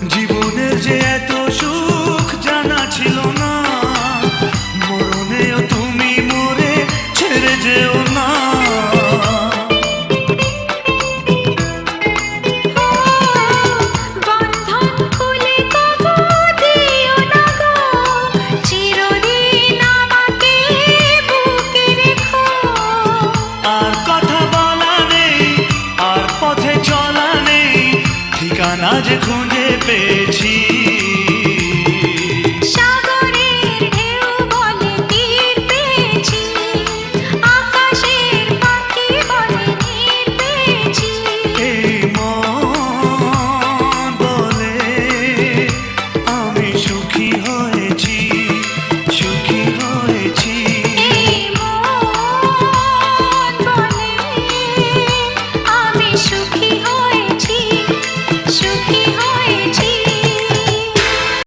জীবনের যে এত সুখ জানা ছিল না, মরণেও তুমি মোরে ছেড়ে যেও না। আর কথা বলা নেই, আর পথে চলা নেই, ঠিকানা যে খুঁজে পেয়েছি।